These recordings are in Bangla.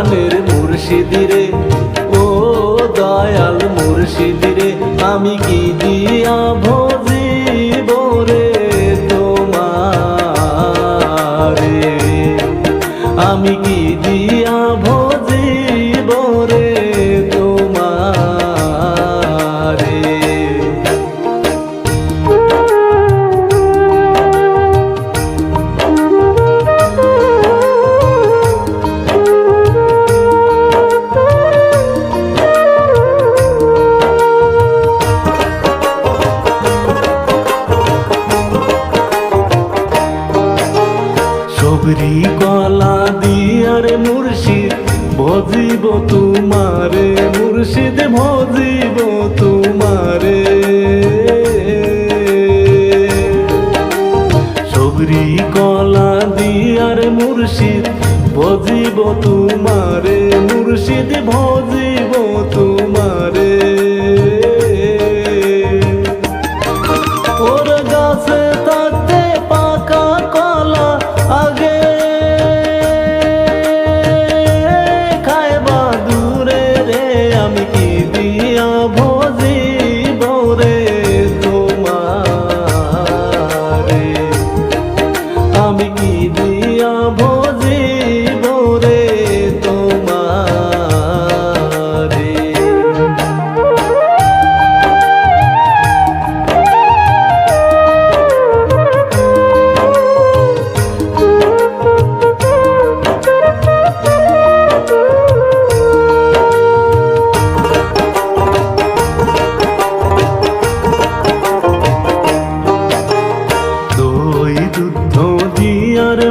প্রাণের মুর্শিদিরে, ও দয়াল মুর্শিদিরে, আমি কি দিয়া ভজিব রে তোমারে, আমি কি দিয়া ভজিব রে তোমারে। সবরি কলা দিয়ার মুর্শিদ ভজিব তোমারে, মুর্শিদ ভজিব তোমারে। সবরি কলা দিয়ার মুর্শিদ ভজিব তোমারে, মুর্শিদ ভজিব তোমারে। ওর গাছে থাকতে পাকা কলা আগে খাইবা দূরে রে, আমি কি দিয়া ভজিব রে তোমারে, আমি কি দিয়া ভজিব রে তোমারে।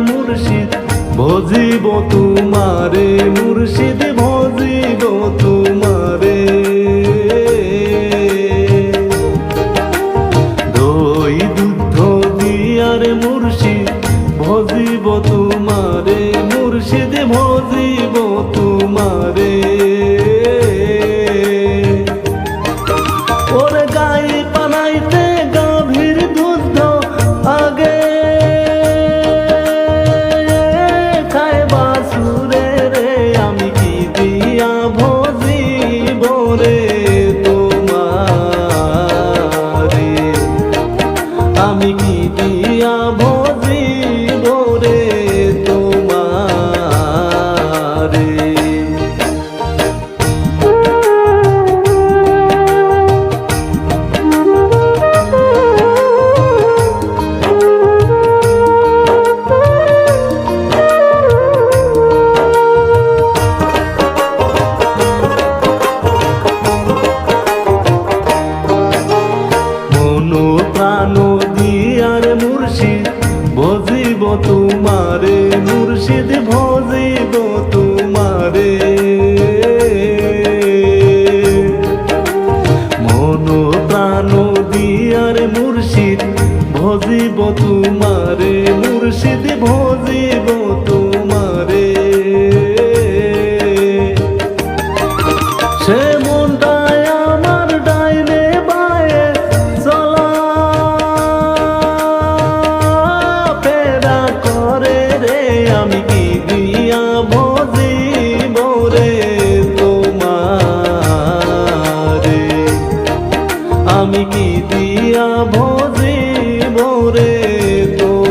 মুর্শিদ ভজিব তোমারে, মুর্শিদ ভজিব তোমারে। দই দুধ দিয়ার মুর্শিদ ভজিব তোমারে, মুর্শিদ ভজিব তোমারে। ওরে গাই পানাইতে গাভীর দুধ আগে আমি কি দিয়া ভজিব রে তোমারে। মনো প্রাণ দিয়ার মুর্শিদ ভজিব তোমারে, মুর্শিদ ভজিব তোমারে। মনো প্রাণ দিয়ার মুর্শিদ ভজিব তোমারে, মুর্শিদ ভজিব তোমারে। সে মনটায় আমার ডাইনে বায়ে চলা ফেরা করে রে, আমি কি দিয়া ভজিব রে তোমারে, আমি কি দিয়া ভজিব রে তোমারে।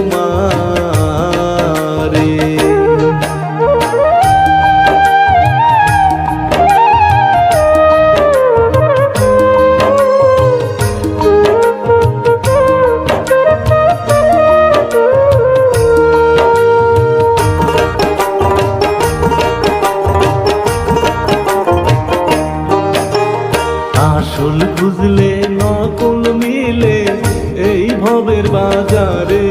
আসল খুঁজলে নকল মিলে এই ভবের বাজারে,